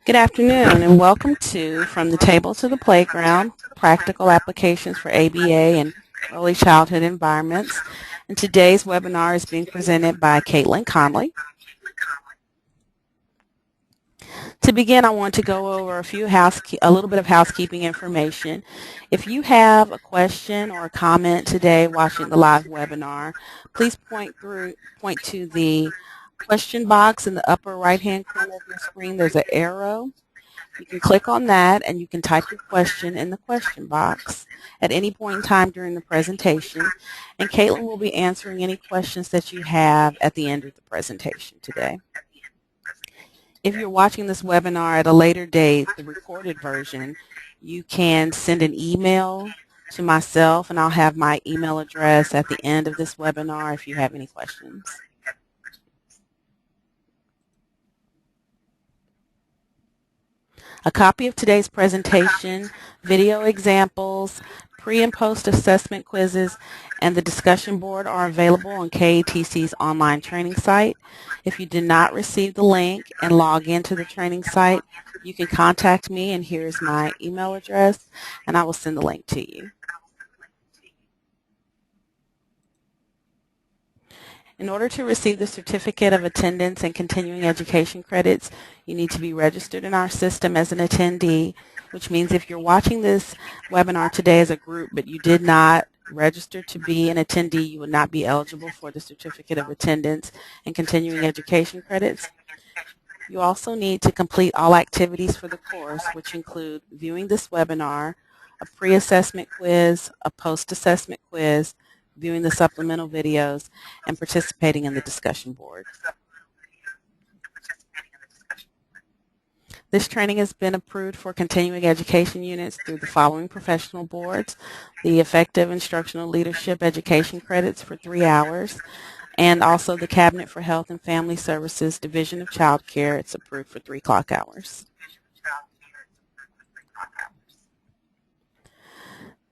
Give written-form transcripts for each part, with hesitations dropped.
Good afternoon and welcome to From the Table to the Playground, Practical Applications for ABA and Early Childhood Environments. And today's webinar is being presented by Conley. To begin, I want to go over a little bit of housekeeping information. If you have a question or a comment today watching the live webinar, please point to the question box in the upper right-hand corner of your screen. There's an arrow. You can click on that and you can type your question in the question box at any point in time during the presentation. And Caitlin will be answering any questions that you have at the end of the presentation today. If you're watching this webinar at a later date, the recorded version, you can send an email to myself and I'll have my email address at the end of this webinar if you have any questions. A copy of today's presentation, video examples, pre- and post-assessment quizzes, and the discussion board are available on KATC's online training site. If you did not receive the link and log into the training site, you can contact me, and here's my email address, and I will send the link to you. In order to receive the Certificate of Attendance and Continuing Education credits, you need to be registered in our system as an attendee, which means if you're watching this webinar today as a group but you did not register to be an attendee, you would not be eligible for the Certificate of Attendance and Continuing Education credits. You also need to complete all activities for the course, which include viewing this webinar, a pre-assessment quiz, a post-assessment quiz, viewing the supplemental videos, and participating in the discussion board. This training has been approved for continuing education units through the following professional boards: the Effective Instructional Leadership Education credits for 3 hours, and also the Cabinet for Health and Family Services Division of Child Care. It's approved for 3 clock hours.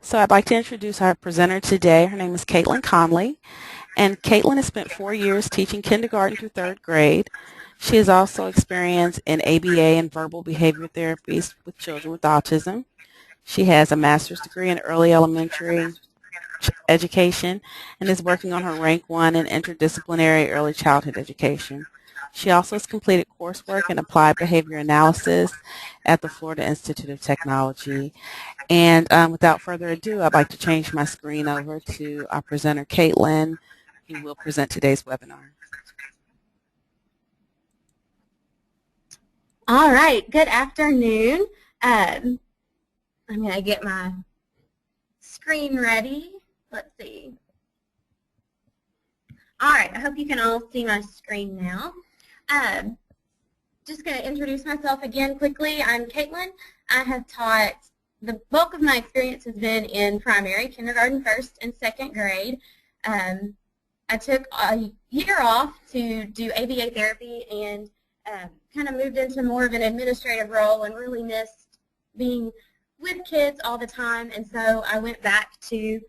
So I'd like to introduce our presenter today. Her name is Caitlin Conley, and Caitlin has spent 4 years teaching kindergarten through 3rd grade. She has also experience in ABA and verbal behavior therapies with children with autism. She has a master's degree in early elementary education and is working on her rank 1 in interdisciplinary early childhood education. She also has completed coursework in applied behavior analysis at the Florida Institute of Technology. And without further ado, I'd like to change my screen over to our presenter, Caitlin, who will present today's webinar. All right, good afternoon. I'm going to get my screen ready. Let's see. All right, I hope you can all see my screen now. Just going to introduce myself again quickly. I'm Caitlin. I have taught, the bulk of my experience has been in primary, kindergarten, 1st and 2nd grade. I took a year off to do ABA therapy and kind of moved into more of an administrative role and really missed being with kids all the time, and so I went back to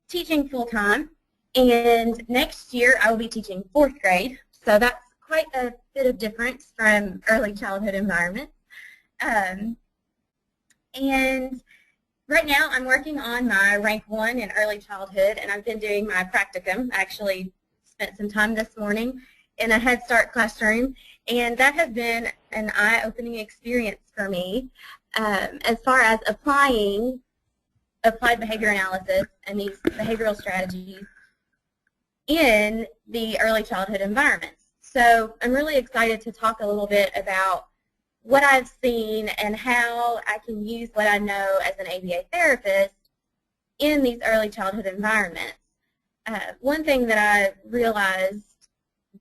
teaching full-time, and next year I will be teaching 4th grade, so that's quite a bit of difference from early childhood environments. And right now I'm working on my rank 1 in early childhood, and I've been doing my practicum. I actually spent some time this morning in a Head Start classroom, and that has been an eye-opening experience for me as far as applying applied behavior analysis and these behavioral strategies in the early childhood environments. So I'm really excited to talk a little bit about what I've seen and how I can use what I know as an ABA therapist in these early childhood environments. One thing that I realized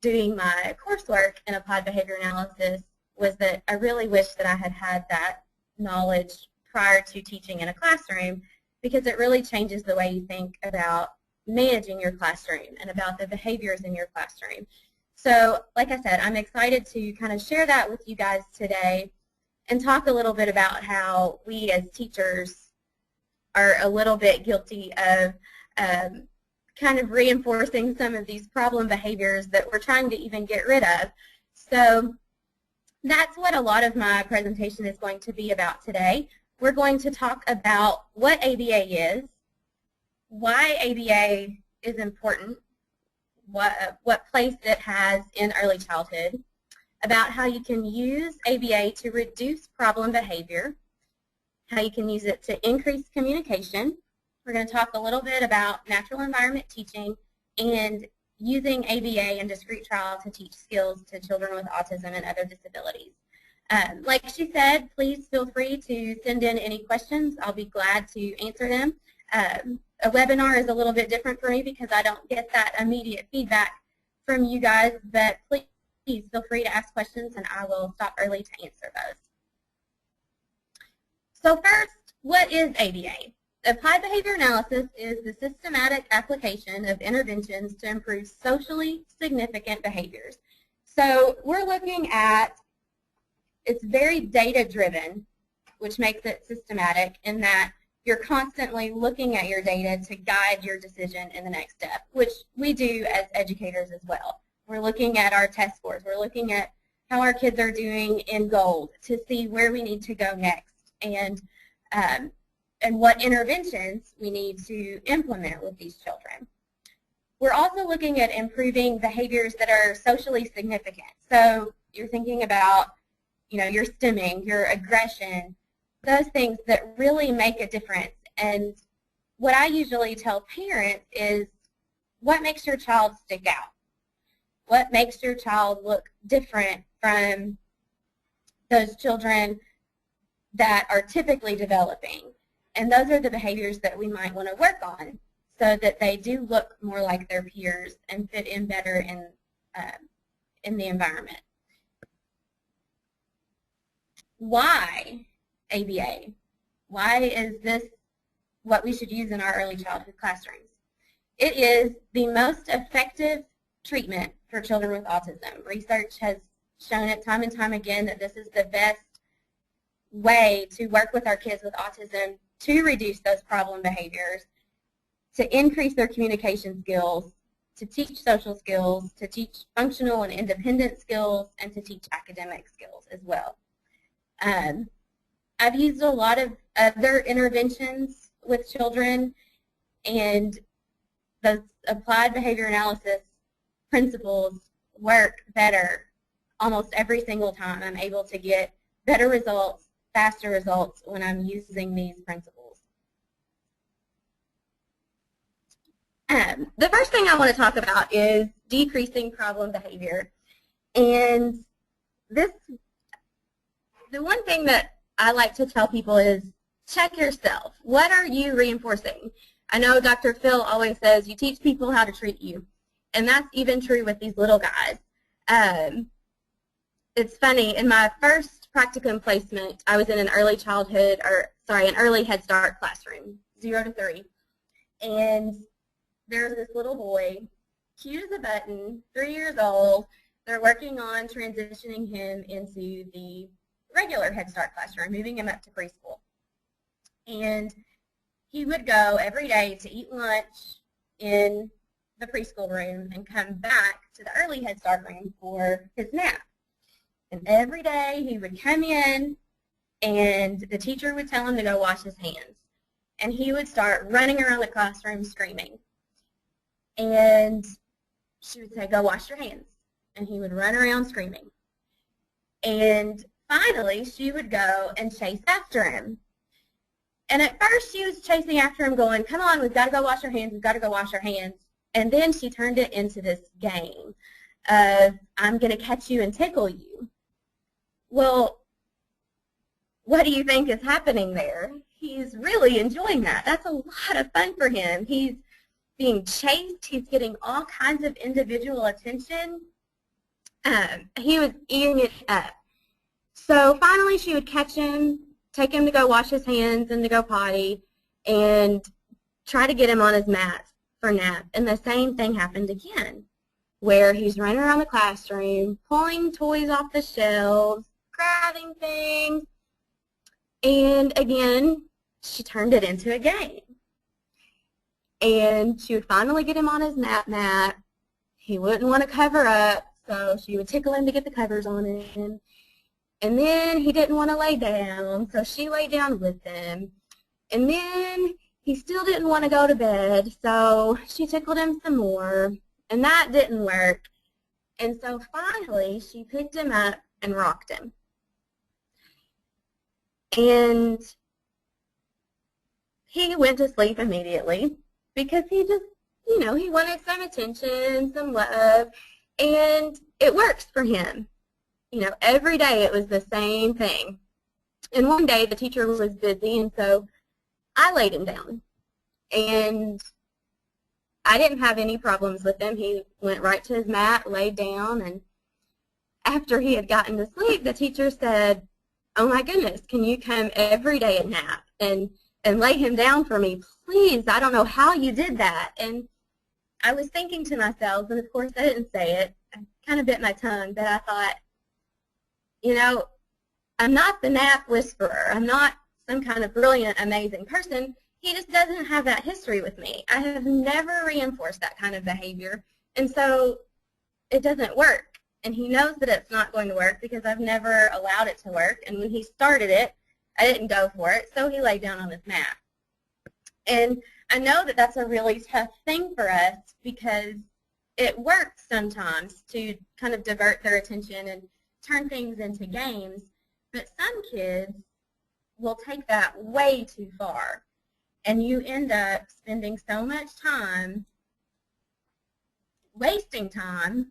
doing my coursework in applied behavior analysis was that I really wish that I had had that knowledge prior to teaching in a classroom, because it really changes the way you think about managing your classroom and about the behaviors in your classroom. So, like I said, I'm excited to kind of share that with you guys today and talk a little bit about how we as teachers are a little bit guilty of kind of reinforcing some of these problem behaviors that we're trying to even get rid of. So that's what a lot of my presentation is going to be about today. We're going to talk about what ABA is, why ABA is important, what place it has in early childhood, about how you can use ABA to reduce problem behavior, how you can use it to increase communication. We're going to talk a little bit about natural environment teaching and using ABA and discrete trial to teach skills to children with autism and other disabilities. Like she said, please feel free to send in any questions. I'll be glad to answer them. A webinar is a little bit different for me because I don't get that immediate feedback from you guys, but please feel free to ask questions and I will stop early to answer those. So first, what is ABA? Applied behavior analysis is the systematic application of interventions to improve socially significant behaviors. So we're looking at, it's very data-driven, which makes it systematic in that you're constantly looking at your data to guide your decision in the next step, which we do as educators as well. We're looking at our test scores. We're looking at how our kids are doing in GOLD to see where we need to go next and what interventions we need to implement with these children. We're also looking at improving behaviors that are socially significant. So you're thinking about, your stimming, your aggression, those things that really make a difference. And what I usually tell parents is, what makes your child stick out? What makes your child look different from those children that are typically developing? And those are the behaviors that we might want to work on so that they do look more like their peers and fit in better in the environment. Why ABA? Why is this what we should use in our early childhood classrooms? It is the most effective treatment for children with autism. Research has shown it time and time again that this is the best way to work with our kids with autism to reduce those problem behaviors, to increase their communication skills, to teach social skills, to teach functional and independent skills, and to teach academic skills as well. I've used a lot of other interventions with children, and those applied behavior analysis principles work better almost every single time. I'm able to get better results, faster results when I'm using these principles. The first thing I want to talk about is decreasing problem behavior. And the one thing that I like to tell people is check yourself. What are you reinforcing? I know Dr. Phil always says you teach people how to treat you. And that's even true with these little guys. It's funny, in my first practicum placement, I was in an early childhood, an early Head Start classroom, 0 to 3. And there's this little boy, cute as a button, 3 years old. They're working on transitioning him into the regular Head Start classroom, moving him up to preschool. And he would go every day to eat lunch in the preschool room and come back to the early Head Start room for his nap. And every day he would come in and the teacher would tell him to go wash his hands. And he would start running around the classroom screaming. And she would say, go wash your hands. And he would run around screaming. And finally, she would go and chase after him. And at first, she was chasing after him going, come on, we've got to go wash our hands, we've got to go wash our hands. And then she turned it into this game of, I'm going to catch you and tickle you. Well, what do you think is happening there? He's really enjoying that. That's a lot of fun for him. He's being chased. He's getting all kinds of individual attention. He was eating it up. So finally she would catch him, take him to go wash his hands and to go potty, and try to get him on his mat for nap. And the same thing happened again, where he's running around the classroom, pulling toys off the shelves, grabbing things, and again, she turned it into a game. And she would finally get him on his nap mat. He wouldn't want to cover up, so she would tickle him to get the covers on him. And then he didn't want to lay down, so she laid down with him. And then he still didn't want to go to bed, so she tickled him some more, and that didn't work. And so finally, she picked him up and rocked him. And he went to sleep immediately because he just, you know, he wanted some attention, some love, and it works for him. You know, every day it was the same thing. And one day the teacher was busy, and so I laid him down. And I didn't have any problems with him. He went right to his mat, laid down, and after he had gotten to sleep, the teacher said, "Oh my goodness, can you come every day and nap and lay him down for me, please? I don't know how you did that." And I was thinking to myself, and of course I didn't say it, I kind of bit my tongue, but I thought, you know, I'm not the nap whisperer. I'm not some kind of brilliant, amazing person. He just doesn't have that history with me. I have never reinforced that kind of behavior, and so it doesn't work. And he knows that it's not going to work because I've never allowed it to work. And when he started it, I didn't go for it, so he laid down on his mat. And I know that that's a really tough thing for us because it works sometimes to kind of divert their attention and turn things into games. But some kids will take that way too far. And you end up spending so much time, wasting time,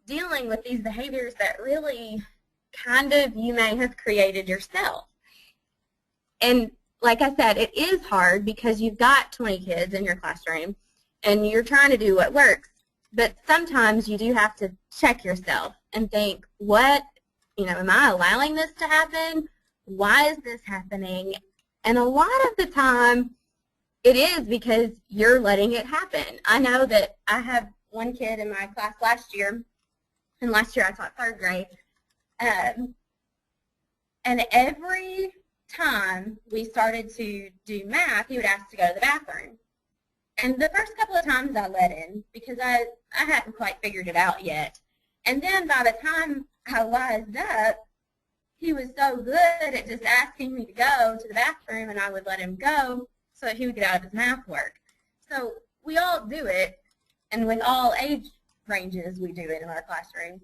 dealing with these behaviors that really kind of you may have created yourself. And like I said, it is hard because you've got 20 kids in your classroom and you're trying to do what works. But sometimes you do have to check yourself and think, what, you know, am I allowing this to happen? Why is this happening? And a lot of the time, it is because you're letting it happen. I know that I have one kid in my class last year, and last year I taught 3rd grade, and every time we started to do math, he would ask to go to the bathroom. And the first couple of times I let him because I hadn't quite figured it out yet. And then by the time I wised up, he was so good at just asking me to go to the bathroom, and I would let him go so that he would get out of his math work. So we all do it, and with all age ranges we do it in our classroom.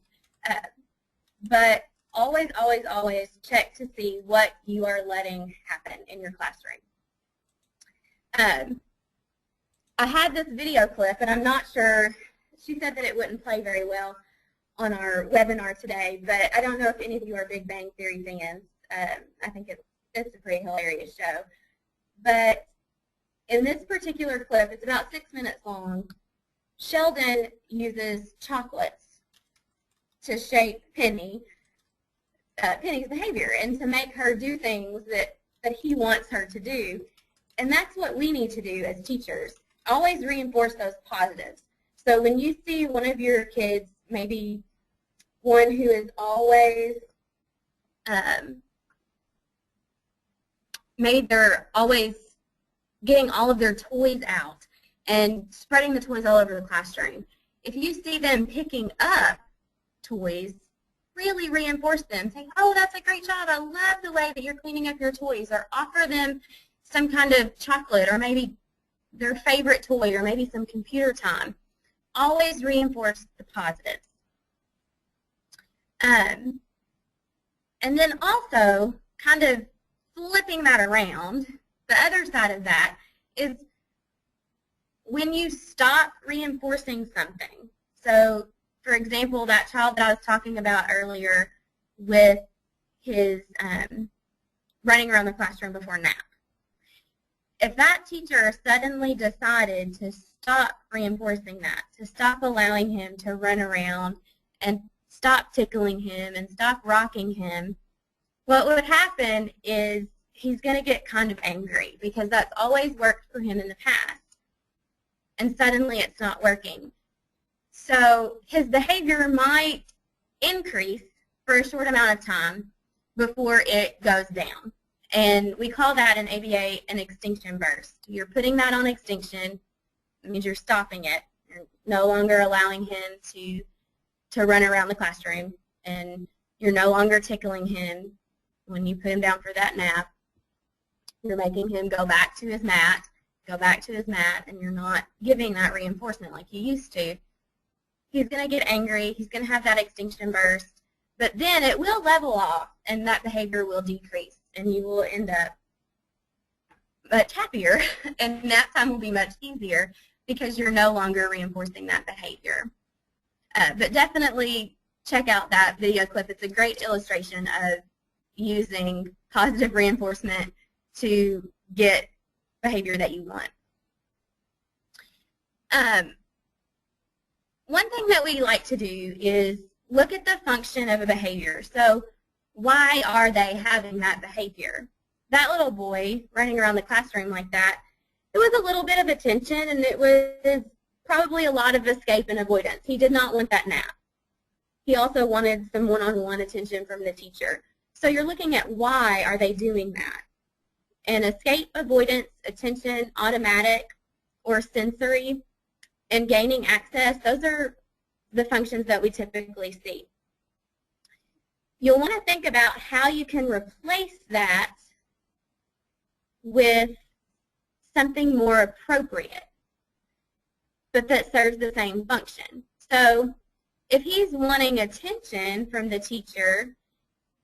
But always, always, always check to see what you are letting happen in your classroom. I had this video clip, and I'm not sure, she said that it wouldn't play very well on our webinar today, but I don't know if any of you are Big Bang Theory fans. I think it's a pretty hilarious show. But in this particular clip, it's about 6 minutes long, Sheldon uses chocolates to shape Penny's behavior and to make her do things that he wants her to do. And that's what we need to do as teachers. Always reinforce those positives. So when you see one of your kids, maybe one who is always they're always getting all of their toys out and spreading the toys all over the classroom. If you see them picking up toys, really reinforce them. Say, "Oh, that's a great job. I love the way that you're cleaning up your toys." Or offer them some kind of chocolate or maybe their favorite toy or maybe some computer time. Always reinforce the positives. And then also kind of flipping that around, the other side of that is when you stop reinforcing something. So, for example, that child that I was talking about earlier with his running around the classroom before nap. If that teacher suddenly decided to stop reinforcing that, to stop allowing him to run around and stop tickling him and stop rocking him, what would happen is he's going to get kind of angry because that's always worked for him in the past. And suddenly it's not working. So his behavior might increase for a short amount of time before it goes down. And we call that in ABA an extinction burst. You're putting that on extinction. It means you're stopping it. You're no longer allowing him to run around the classroom and You're no longer tickling him when you put him down for that nap. You're making him go back to his mat, and you're not giving that reinforcement like you used to. He's going to get angry. He's going to have that extinction burst. But then it will level off, and that behavior will decrease, and you will end up much happier, and nap time will be much easier because you're no longer reinforcing that behavior. But definitely check out that video clip. It's a great illustration of using positive reinforcement to get behavior that you want. One thing that we like to do is look at the function of a behavior. So why are they having that behavior? That little boy running around the classroom like that, it was a little bit of attention, and it was probably a lot of escape and avoidance. He did not want that nap. He also wanted some one-on-one attention from the teacher. So you're looking at why are they doing that. And escape, avoidance, attention, automatic, or sensory, and gaining access, those are the functions that we typically see. You'll want to think about how you can replace that with something more appropriate, but that serves the same function. So if he's wanting attention from the teacher,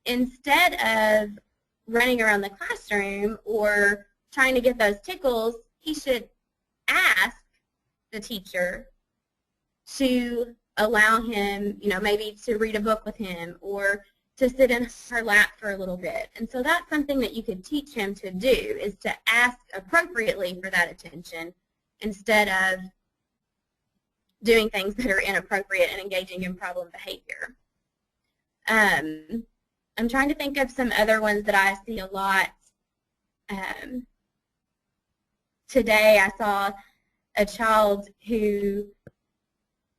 instead of running around the classroom or trying to get those tickles, he should ask the teacher to allow him, maybe to read a book with him or to sit in her lap for a little bit. And so that's something that you could teach him to do, is to ask appropriately for that attention instead of doing things that are inappropriate and engaging in problem behavior. I'm trying to think of some other ones that I see a lot. Today I saw a child who,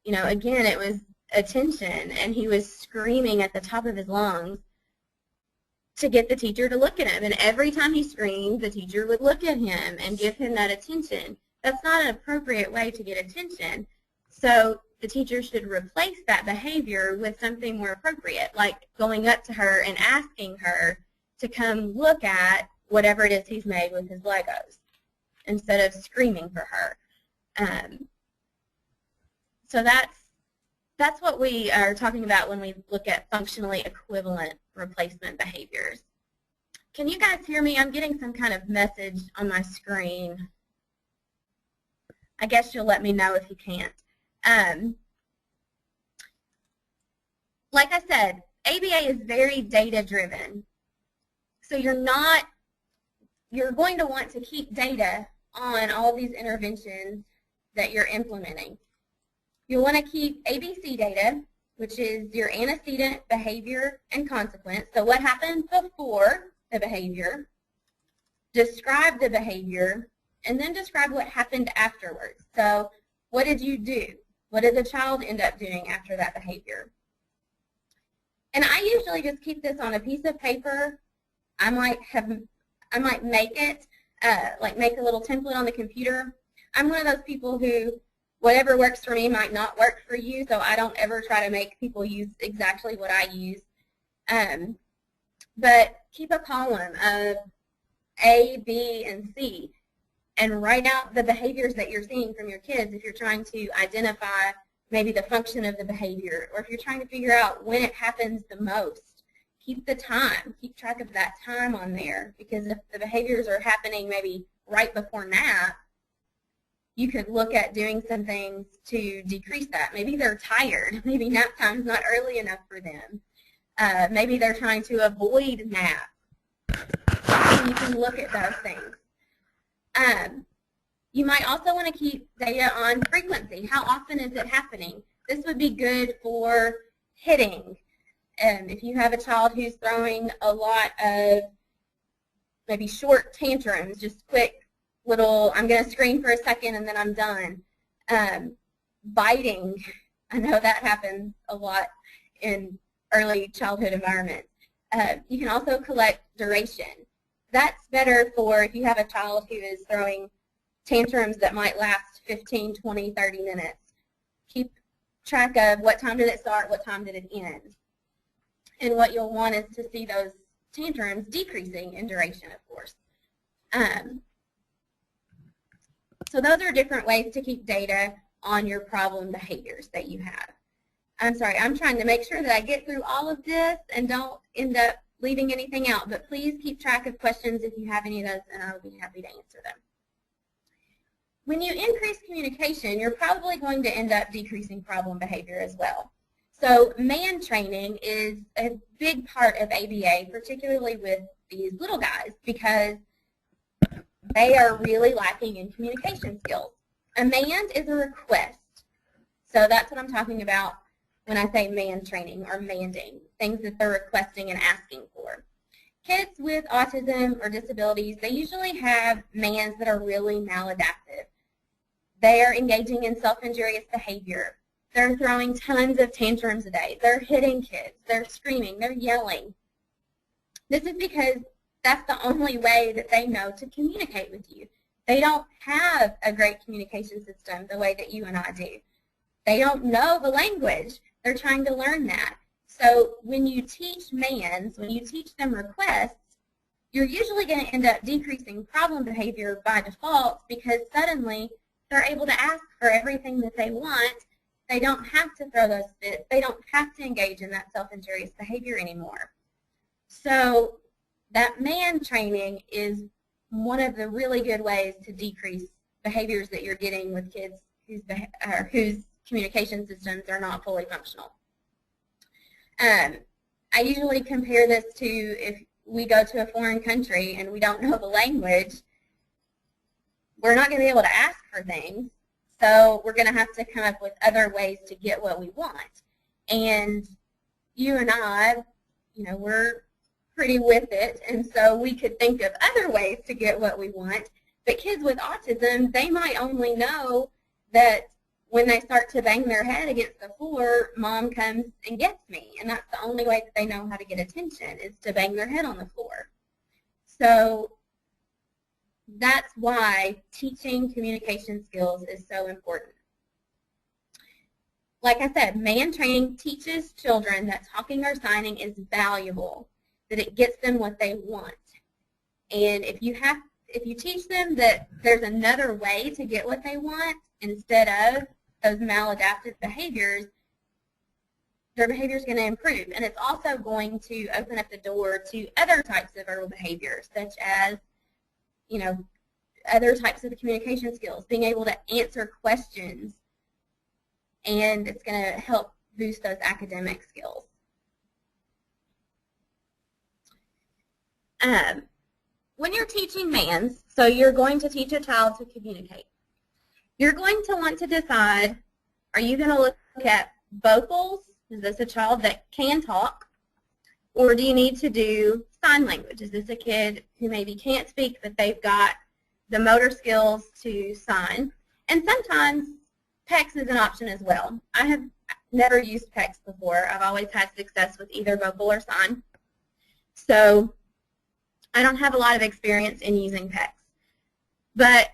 again, it was attention, and he was screaming at the top of his lungs to get the teacher to look at him. And every time he screamed, the teacher would look at him and give him that attention. That's not an appropriate way to get attention. So the teacher should replace that behavior with something more appropriate, like going up to her and asking her to come look at whatever it is he's made with his Legos instead of screaming for her. So that's what we are talking about when we look at functionally equivalent replacement behaviors. Can you guys hear me? I'm getting some kind of message on my screen. I guess you'll let me know if you can't. Like I said, ABA is very data-driven. So you're going to want to keep data on all these interventions that you're implementing. You'll want to keep ABC data, which is your antecedent, behavior, and consequence. So what happened before the behavior, describe the behavior, and then describe what happened afterwards. So what did you do? What did the child end up doing after that behavior? And I usually just keep this on a piece of paper. I might make it, make a little template on the computer. I'm one of those people who whatever works for me might not work for you, so I don't ever try to make people use exactly what I use. But keep a column of A, B, and C, and write out the behaviors that you're seeing from your kids if you're trying to identify maybe the function of the behavior, or if you're trying to figure out when it happens the most. Keep the time. Keep track of that time on there, because if the behaviors are happening maybe right before nap, you could look at doing some things to decrease that. Maybe they're tired. Maybe nap time's not early enough for them. Maybe they're trying to avoid nap. And you can look at those things. You might also want to keep data on frequency. How often is it happening? This would be good for hitting. If you have a child who's throwing a lot of maybe short tantrums, just quick little, I'm going to scream for a second and then I'm done. Biting, I know that happens a lot in early childhood environments. You can also collect duration. That's better for if you have a child who is throwing tantrums that might last 15, 20, 30 minutes. Keep track of what time did it start, what time did it end. And what you'll want is to see those tantrums decreasing in duration, of course. So those are different ways to keep data on your problem behaviors that you have. I'm sorry, I'm trying to make sure that I get through all of this and don't end up leaving anything out, but please keep track of questions if you have any of those, and I'll be happy to answer them. When you increase communication, you're probably going to end up decreasing problem behavior as well. So man training is a big part of ABA, particularly with these little guys, because they are really lacking in communication skills. A mand is a request. So that's what I'm talking about when I say man training or manding, things that they're requesting and asking for. Kids with autism or disabilities, they usually have mands that are really maladaptive. They are engaging in self-injurious behavior. They're throwing tons of tantrums a day. They're hitting kids. They're screaming. They're yelling. This is because that's the only way that they know to communicate with you. They don't have a great communication system the way that you and I do. They don't know the language. They're trying to learn that. So when you teach mands, when you teach them requests, you're usually going to end up decreasing problem behavior by default because suddenly they're able to ask for everything that they want. They don't have to throw those fits. They don't have to engage in that self-injurious behavior anymore. So that man training is one of the really good ways to decrease behaviors that you're getting with kids whose communication systems are not fully functional. I usually compare this to if we go to a foreign country and we don't know the language, we're not going to be able to ask for things, so we're going to have to come up with other ways to get what we want. And you and I, we're pretty with it, and so we could think of other ways to get what we want. But kids with autism, they might only know that when they start to bang their head against the floor, mom comes and gets me. And that's the only way that they know how to get attention, is to bang their head on the floor. So that's why teaching communication skills is so important. Like I said, man training teaches children that talking or signing is valuable, that it gets them what they want. And if you teach them that there's another way to get what they want instead of those maladaptive behaviors, their behavior is going to improve. And it's also going to open up the door to other types of verbal behaviors, such as, other types of communication skills, being able to answer questions, and it's going to help boost those academic skills. When you're teaching mands, so you're going to teach a child to communicate, you're going to want to decide, are you going to look at vocals? Is this a child that can talk? Or do you need to do sign language? Is this a kid who maybe can't speak, but they've got the motor skills to sign? And sometimes PECS is an option as well. I have never used PECS before. I've always had success with either vocal or sign. So I don't have a lot of experience in using PECS. But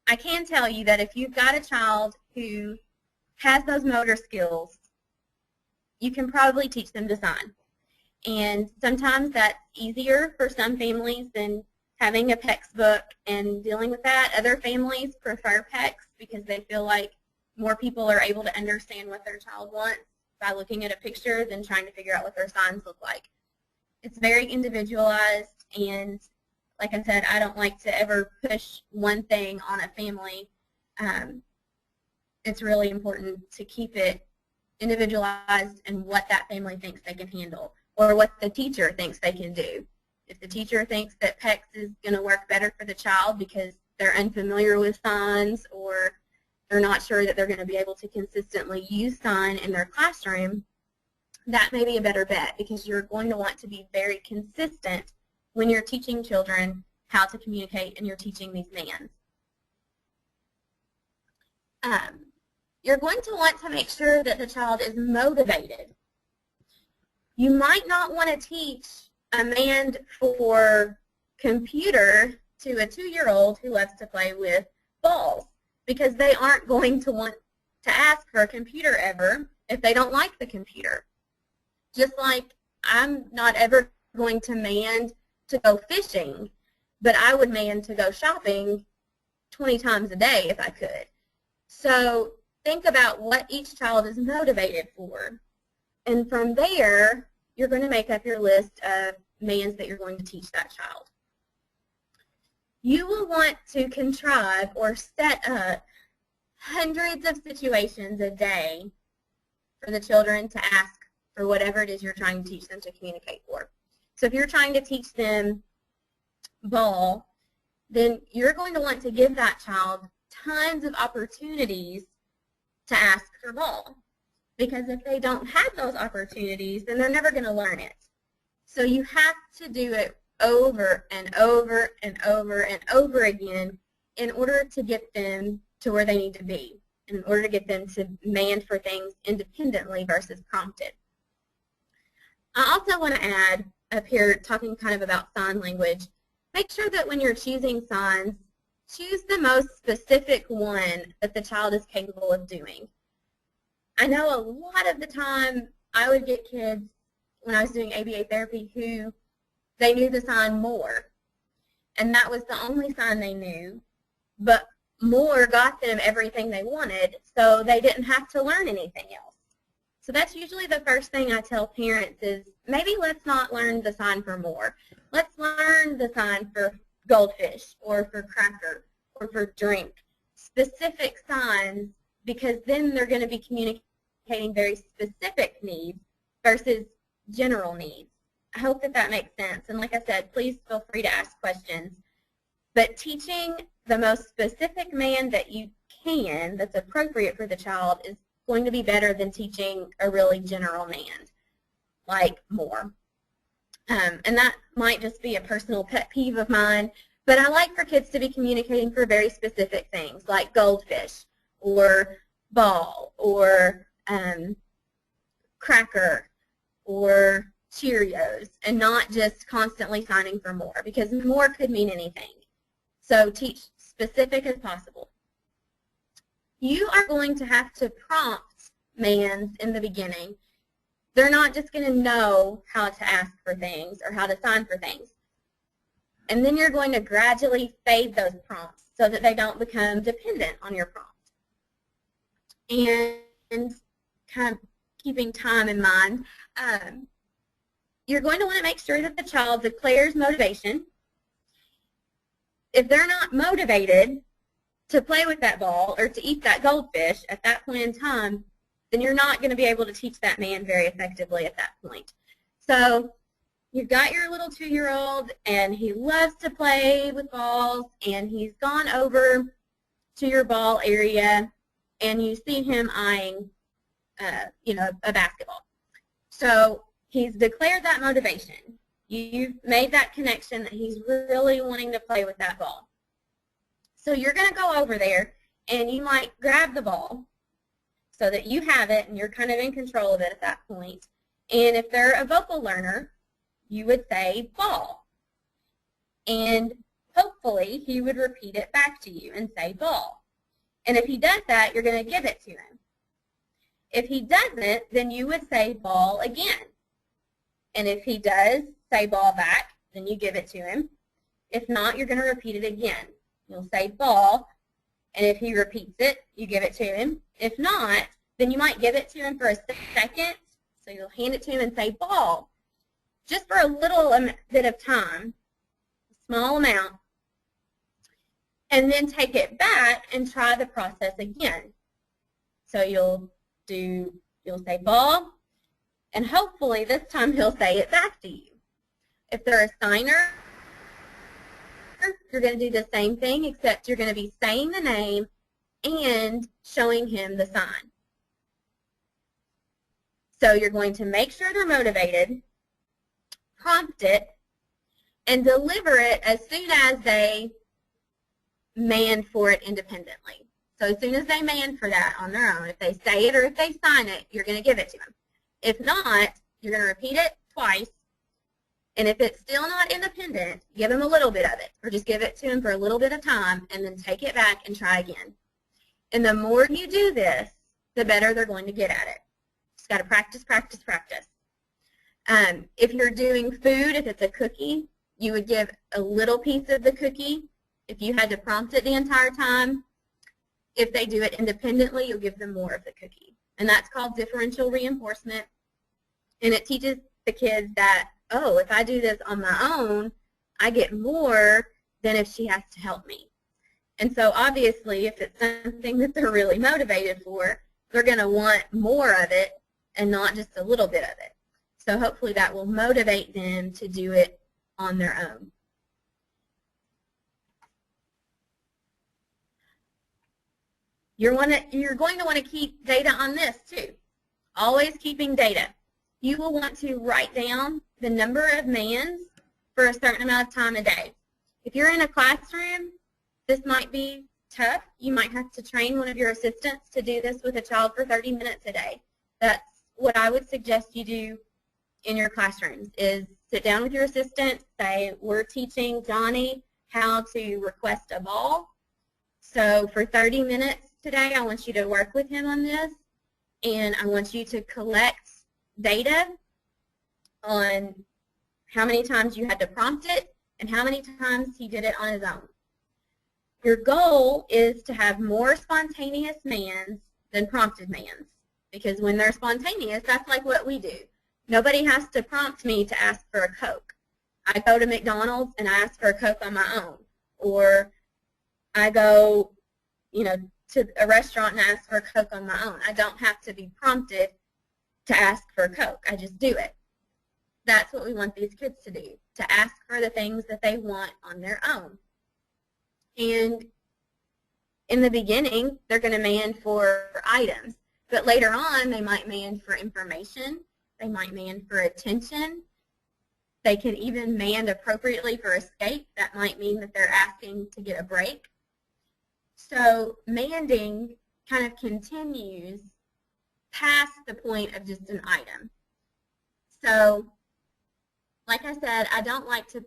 I can tell you that if you've got a child who has those motor skills, you can probably teach them to sign. And sometimes that's easier for some families than having a PECS book and dealing with that. Other families prefer PECS because they feel like more people are able to understand what their child wants by looking at a picture than trying to figure out what their signs look like. It's very individualized, and like I said, I don't like to ever push one thing on a family. It's really important to keep it individualized and what that family thinks they can handle, or what the teacher thinks they can do. If the teacher thinks that PECS is going to work better for the child because they're unfamiliar with signs, or they're not sure that they're going to be able to consistently use sign in their classroom, that may be a better bet, because you're going to want to be very consistent when you're teaching children how to communicate and you're teaching these mands. You're going to want to make sure that the child is motivated. You might not want to teach a mand for computer to a 2-year-old who loves to play with balls, because they aren't going to want to ask for a computer ever if they don't like the computer. Just like I'm not ever going to man to go fishing, but I would man to go shopping 20 times a day if I could. So think about what each child is motivated for. And from there, you're going to make up your list of mans that you're going to teach that child. You will want to contrive or set up hundreds of situations a day for the children to ask for whatever it is you're trying to teach them to communicate for. So if you're trying to teach them ball, then you're going to want to give that child tons of opportunities to ask for ball. Because if they don't have those opportunities, then they're never going to learn it. So you have to do it over and over and over and over again in order to get them to where they need to be, in order to get them to man for things independently versus prompted. I also want to add up here, talking kind of about sign language, make sure that when you're choosing signs, choose the most specific one that the child is capable of doing. I know a lot of the time I would get kids when I was doing ABA therapy who they knew the sign more, and that was the only sign they knew, but more got them everything they wanted, so they didn't have to learn anything else. So that's usually the first thing I tell parents is maybe let's not learn the sign for more. Let's learn the sign for goldfish or for cracker or for drink, specific signs, because then they're going to be communicating very specific needs versus general needs. I hope that that makes sense. And like I said, please feel free to ask questions. But teaching the most specific man that you can that's appropriate for the child is going to be better than teaching a really general man, like more. And that might just be a personal pet peeve of mine, but I like for kids to be communicating for very specific things like goldfish or ball or cracker or Cheerios, and not just constantly signing for more, because more could mean anything. So teach specific as possible. You are going to have to prompt mans in the beginning. They're not just going to know how to ask for things or how to sign for things. And then you're going to gradually fade those prompts so that they don't become dependent on your prompt. And kind of keeping time in mind, you're going to want to make sure that the child declares motivation. If they're not motivated to play with that ball or to eat that goldfish at that point in time, then you're not going to be able to teach that man very effectively at that point. So you've got your little 2-year-old, and he loves to play with balls, and he's gone over to your ball area, and you see him eyeing, a basketball. So he's declared that motivation. You've made that connection that he's really wanting to play with that ball. So you're going to go over there, and you might grab the ball so that you have it, and you're kind of in control of it at that point. And if they're a vocal learner, you would say ball. And hopefully he would repeat it back to you and say ball. And if he does that, you're going to give it to him. If he doesn't, then you would say ball again. And if he does say ball back, then you give it to him. If not, you're going to repeat it again. You'll say ball, and if he repeats it, you give it to him. If not, then you might give it to him for a second. So you'll hand it to him and say ball, just for a little bit of time, a small amount, and then take it back and try the process again. So you'll say ball, and hopefully this time he'll say it back to you. If they're a signer, you're going to do the same thing, except you're going to be saying the name and showing him the sign. So you're going to make sure they're motivated, prompt it, and deliver it as soon as they man for it independently. So as soon as they man for that on their own, if they say it or if they sign it, you're going to give it to them. If not, you're going to repeat it twice. And if it's still not independent, give them a little bit of it, or just give it to them for a little bit of time, and then take it back and try again. And the more you do this, the better they're going to get at it. Just got to practice, practice, practice. If you're doing food, if it's a cookie, you would give a little piece of the cookie if you had to prompt it the entire time. If they do it independently, you'll give them more of the cookie. And that's called differential reinforcement. And it teaches the kids that, oh, if I do this on my own, I get more than if she has to help me. And so obviously, if it's something that they're really motivated for, they're going to want more of it and not just a little bit of it. So hopefully that will motivate them to do it on their own. You're going to want to keep data on this too. Always keeping data. You will want to write down the number of mans for a certain amount of time a day. If you're in a classroom, this might be tough. You might have to train one of your assistants to do this with a child for 30 minutes a day. That's what I would suggest you do in your classrooms, is sit down with your assistant, say, we're teaching Johnny how to request a ball. So for 30 minutes today, I want you to work with him on this, and I want you to collect data on how many times you had to prompt it and how many times he did it on his own. Your goal is to have more spontaneous mans than prompted mans, because when they're spontaneous, that's like what we do. Nobody has to prompt me to ask for a Coke. I go to McDonald's and I ask for a Coke on my own, or I go, to a restaurant and ask for a Coke on my own. I don't have to be prompted to ask for a Coke. I just do it. That's what we want these kids to do, to ask for the things that they want on their own. And in the beginning, they're going to man for items, but later on, they might man for information. They might man for attention. They can even man appropriately for escape. That might mean that they're asking to get a break. So manding kind of continues past the point of just an item. So, like I said, I don't like to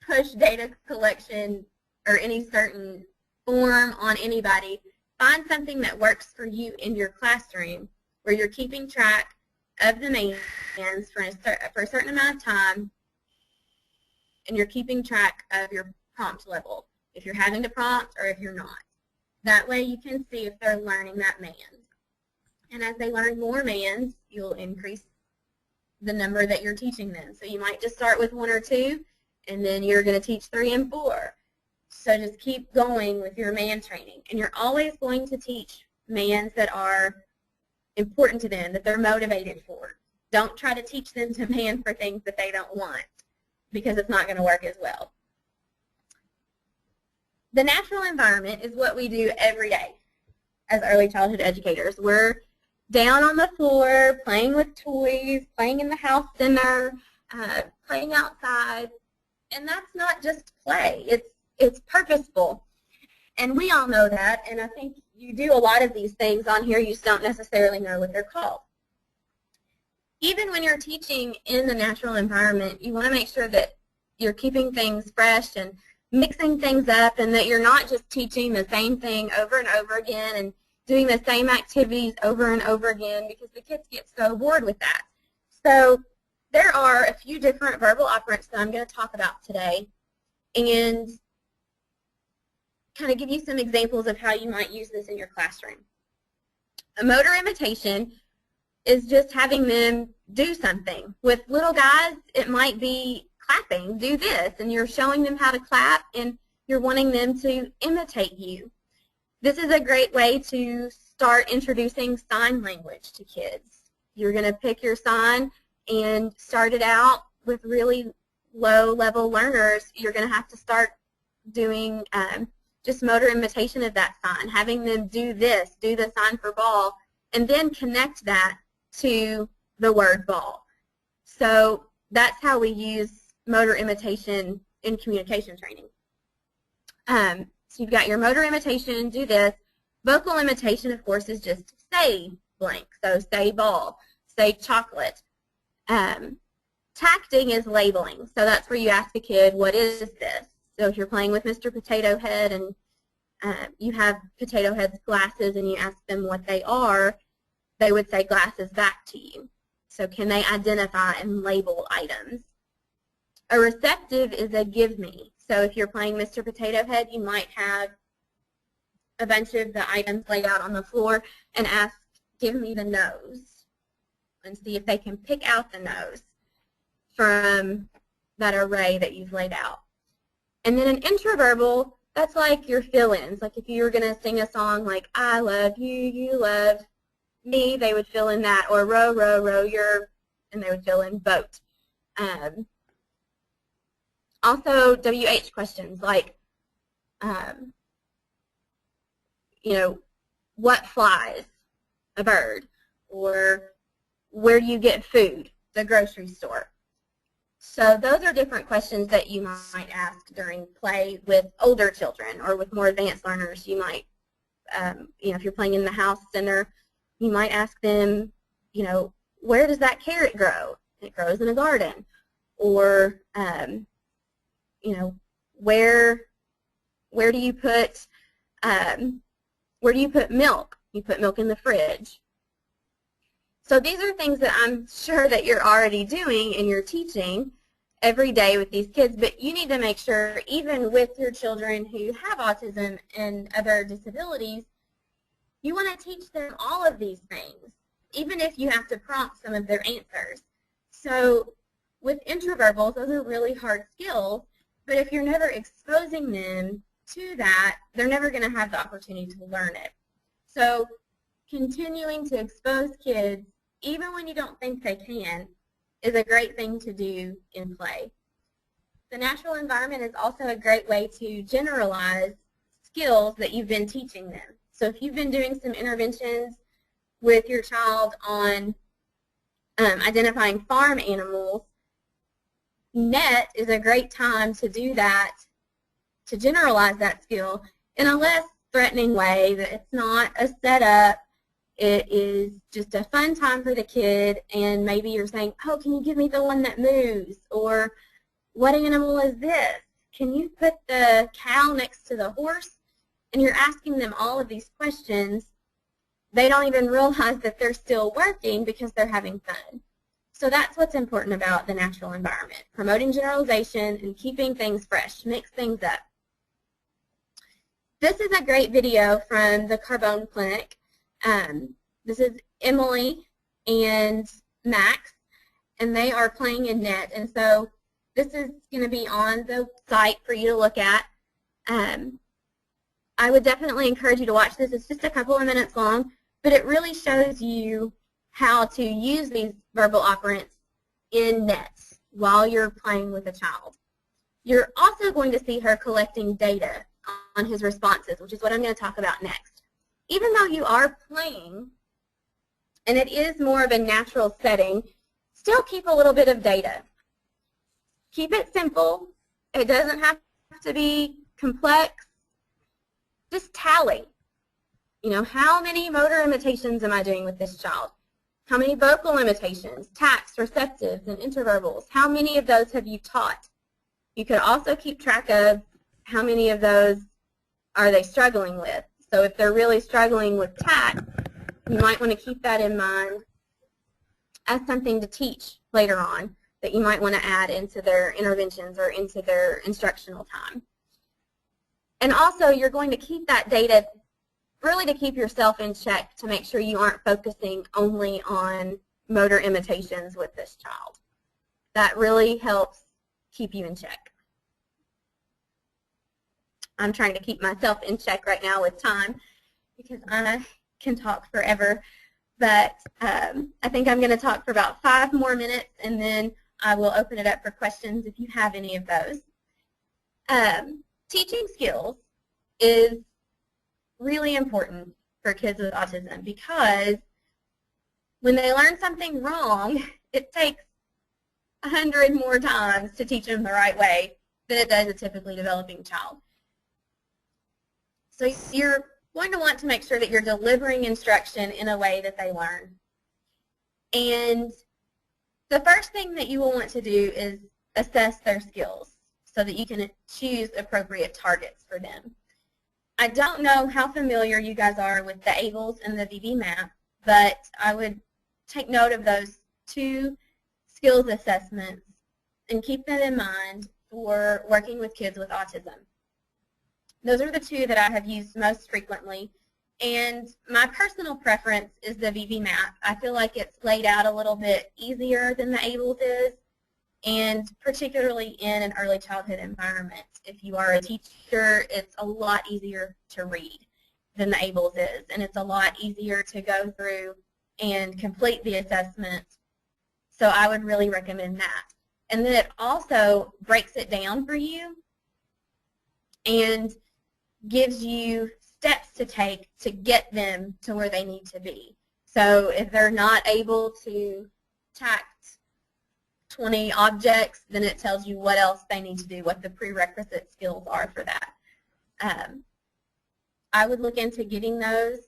push data collection or any certain form on anybody. Find something that works for you in your classroom where you're keeping track of the mans for a certain amount of time, and you're keeping track of your prompt level, if you're having to prompt or if you're not. That way you can see if they're learning that man. And as they learn more mans, you'll increase the number that you're teaching them. So you might just start with 1 or 2, and then you're going to teach 3 and 4. So just keep going with your man training. And you're always going to teach mans that are important to them, that they're motivated for. Don't try to teach them to man for things that they don't want, because it's not going to work as well. The natural environment is what we do every day as early childhood educators. We're down on the floor, playing with toys, playing in the house center, playing outside, and that's not just play. It's purposeful, and we all know that, and I think you do a lot of these things on here. You just don't necessarily know what they're called. Even when you're teaching in the natural environment, you want to make sure that you're keeping things fresh and mixing things up, and that you're not just teaching the same thing over and over again and doing the same activities over and over again, because the kids get so bored with that. So there are a few different verbal operands that I'm going to talk about today, and kind of give you some examples of how you might use this in your classroom. A motor imitation is just having them do something. With little guys, it might be clapping, do this, and you're showing them how to clap, and you're wanting them to imitate you. This is a great way to start introducing sign language to kids. You're going to pick your sign and start it out with really low-level learners. You're going to have to start doing just motor imitation of that sign, having them do this, do the sign for ball, and then connect that to the word ball. So that's how we use motor imitation in communication training. So you've got your motor imitation, do this. Vocal imitation, of course, is just say blank. So say ball, say chocolate. Tacting is labeling. So that's where you ask a kid, what is this? So if you're playing with Mr. Potato Head and you have Potato Head's glasses and you ask them what they are, they would say glasses back to you. So can they identify and label items? A receptive is a give me. So if you're playing Mr. Potato Head, you might have a bunch of the items laid out on the floor and ask, give me the nose, and see if they can pick out the nose from that array that you've laid out. And then an introverbal, that's like your fill-ins. Like if you were going to sing a song like, I love you, you love me, they would fill in that, or row, row, row your, and they would fill in boat. Also, WH questions like, you know, what flies? A bird. Or where do you get food? The grocery store. So those are different questions that you might ask during play with older children or with more advanced learners. You might, you know, if you're playing in the house center, you might ask them, you know, where does that carrot grow? It grows in a garden. Or, you know, where do you put milk? You put milk in the fridge. So these are things that I'm sure that you're already doing and you're teaching every day with these kids, but you need to make sure, even with your children who have autism and other disabilities, you want to teach them all of these things, even if you have to prompt some of their answers. So with introverbals, those are really hard skills, but if you're never exposing them to that, they're never going to have the opportunity to learn it. So continuing to expose kids, even when you don't think they can, is a great thing to do in play. The natural environment is also a great way to generalize skills that you've been teaching them. So if you've been doing some interventions with your child on identifying farm animals, net is a great time to do that, to generalize that skill in a less threatening way, that it's not a setup. It is just a fun time for the kid, and maybe you're saying, oh, can you give me the one that moves? Or what animal is this? Can you put the cow next to the horse? And you're asking them all of these questions. They don't even realize that they're still working because they're having fun. So that's what's important about the natural environment, promoting generalization and keeping things fresh, mix things up. This is a great video from the Carbone Clinic. This is Emily and Max, and they are playing in net. And so this is going to be on the site for you to look at. I would definitely encourage you to watch this. It's just a couple of minutes long, but it really shows you how to use these verbal operants in nets while you're playing with a child. You're also going to see her collecting data on his responses, which is what I'm going to talk about next. Even though you are playing, and it is more of a natural setting, still keep a little bit of data. Keep it simple. It doesn't have to be complex. Just tally. You know, how many motor imitations am I doing with this child? How many vocal imitations, tacts, receptives, and interverbals? How many of those have you taught? You could also keep track of how many of those are they struggling with. So if they're really struggling with tact, you might want to keep that in mind as something to teach later on that you might want to add into their interventions or into their instructional time. And also, you're going to keep that data really to keep yourself in check, to make sure you aren't focusing only on motor imitations with this child. That really helps keep you in check. I'm trying to keep myself in check right now with time because I can talk forever. But I think I'm going to talk for about 5 more minutes, and then I will open it up for questions if you have any of those. Teaching skills is really important for kids with autism because when they learn something wrong, it takes 100 more times to teach them the right way than it does a typically developing child. So you're going to want to make sure that you're delivering instruction in a way that they learn. And the first thing that you will want to do is assess their skills so that you can choose appropriate targets for them. I don't know how familiar you guys are with the ABLES and the VB map, but I would take note of those two skills assessments and keep them in mind for working with kids with autism. Those are the two that I have used most frequently. And my personal preference is the VV map. I feel like it's laid out a little bit easier than the ABLES is, and particularly in an early childhood environment. If you are a teacher, it's a lot easier to read than the ABLES is, and it's a lot easier to go through and complete the assessment. So I would really recommend that. And then it also breaks it down for you and gives you steps to take to get them to where they need to be. So if they're not able to tact 20 objects, then it tells you what else they need to do, what the prerequisite skills are for that. I would look into getting those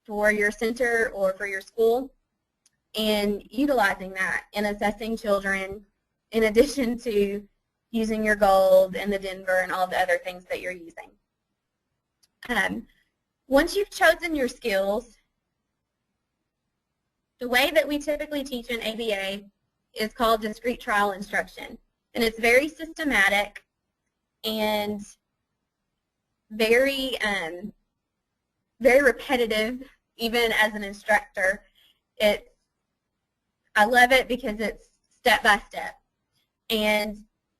for your center or for your school and utilizing that in assessing children in addition to using your GOLD and the Denver and all the other things that you're using. Once you've chosen your skills, the way that we typically teach in ABA is called discrete trial instruction. And it's very systematic and very, very repetitive, even as an instructor. I love it because it's step by step. And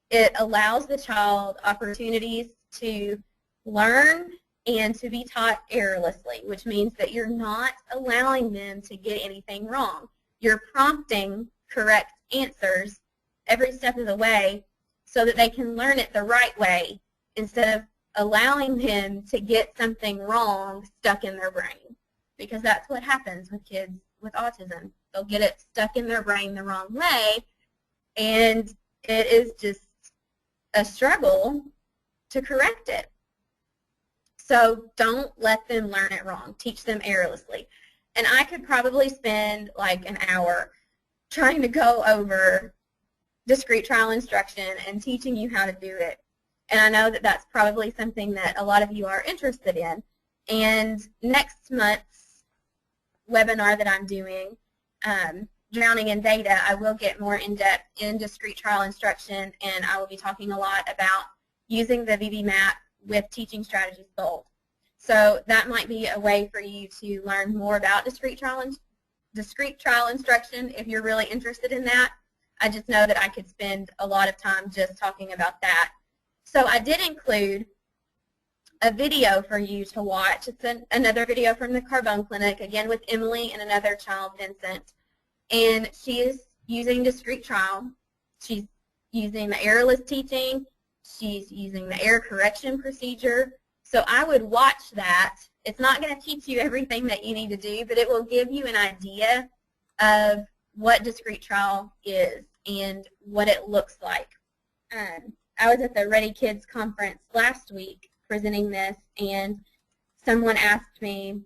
it allows the child opportunities to learn and to be taught errorlessly, which means that you're not allowing them to get anything wrong. You're prompting correct answers every step of the way so that they can learn it the right way instead of allowing them to get something wrong stuck in their brain, because that's what happens with kids with autism. They'll get it stuck in their brain the wrong way, and it is just a struggle to correct it. So don't let them learn it wrong. Teach them errorlessly. And I could probably spend like an hour trying to go over discrete trial instruction and teaching you how to do it. And I know that that's probably something that a lot of you are interested in. And next month's webinar that I'm doing, Drowning in Data, I will get more in-depth in discrete trial instruction, and I will be talking a lot about using the VB map with Teaching Strategies Gold. So that might be a way for you to learn more about discrete trial instruction if you're really interested in that. I just know that I could spend a lot of time just talking about that. So I did include a video for you to watch. It's another video from the Carbone Clinic, again with Emily and another child, Vincent. And she is using discrete trial. She's using the errorless teaching. She's using the error correction procedure. So I would watch that. It's not going to teach you everything that you need to do, but it will give you an idea of what discrete trial is and what it looks like. I was at the Ready Kids conference last week presenting this, and someone asked me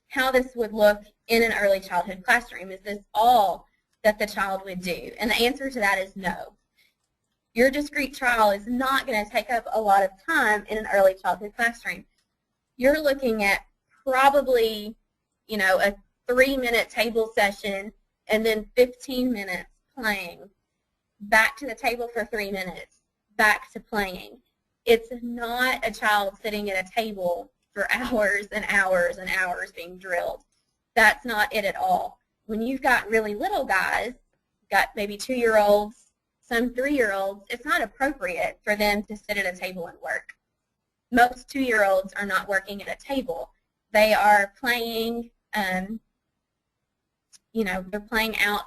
how this would look in an early childhood classroom. Is this all that the child would do? And the answer to that is no. Your discrete trial is not going to take up a lot of time in an early childhood classroom. You're looking at probably, a 3-minute table session and then 15 minutes playing, back to the table for 3 minutes, back to playing. It's not a child sitting at a table for hours and hours and hours being drilled. That's not it at all. When you've got really little guys, got maybe 2-year-olds, some 3-year-olds, it's not appropriate for them to sit at a table and work. Most 2-year-olds are not working at a table. They are playing, they're playing out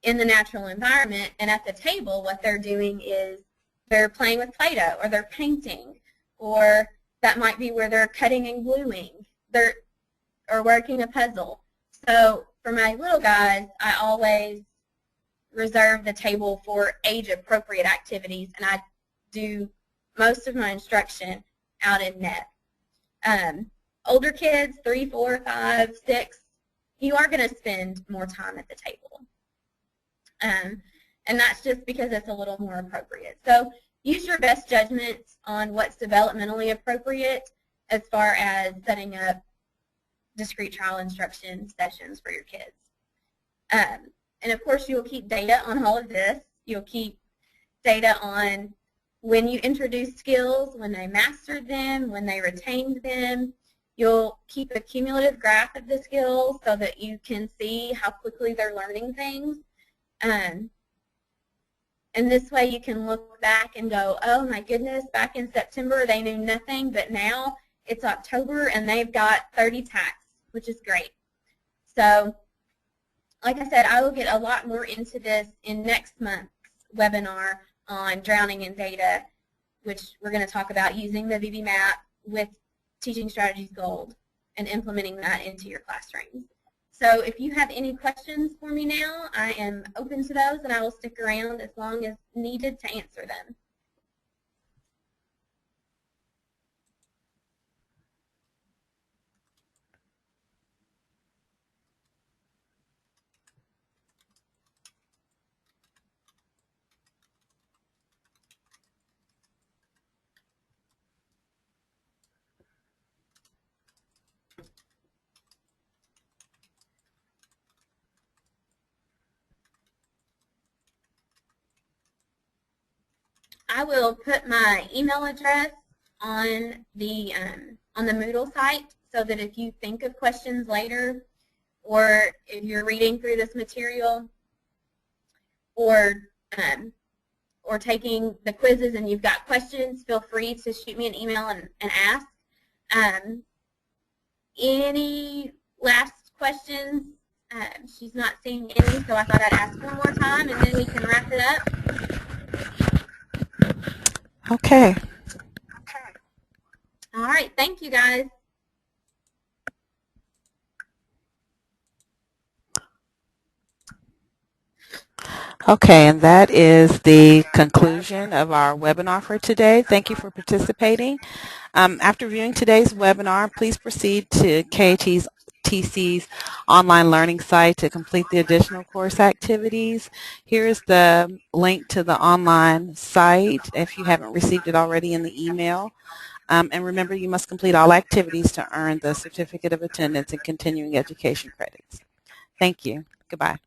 in the natural environment, and at the table what they're doing is they're playing with Play-Doh, or they're painting, or that might be where they're cutting and gluing, or working a puzzle. So for my little guys, I always reserve the table for age-appropriate activities, and I do most of my instruction out in net. Older kids, 3, 4, 5, 6, you are going to spend more time at the table. And that's just because it's a little more appropriate. So use your best judgment on what's developmentally appropriate as far as setting up discrete trial instruction sessions for your kids. And of course, you'll keep data on all of this. You'll keep data on when you introduced skills, when they mastered them, when they retained them. You'll keep a cumulative graph of the skills so that you can see how quickly they're learning things. And this way you can look back and go, oh my goodness, back in September they knew nothing, but now it's October and they've got 30 tasks, which is great. So like I said, I will get a lot more into this in next month's webinar on drowning in data, which we're going to talk about using the VB map with Teaching Strategies Gold and implementing that into your classrooms. So if you have any questions for me now, I am open to those, and I will stick around as long as needed to answer them. I will put my email address on the Moodle site so that if you think of questions later, or if you're reading through this material, or taking the quizzes and you've got questions, feel free to shoot me an email and ask. Any last questions? She's not seeing any, so I thought I'd ask one more time and then we can wrap it up. Okay. All right, thank you guys. Okay, and that is the conclusion of our webinar for today. Thank you for participating. After viewing today's webinar, please proceed to KTC's online learning site to complete the additional course activities. Here is the link to the online site if you haven't received it already in the email. And remember, you must complete all activities to earn the Certificate of Attendance and Continuing Education credits. Thank you. Goodbye.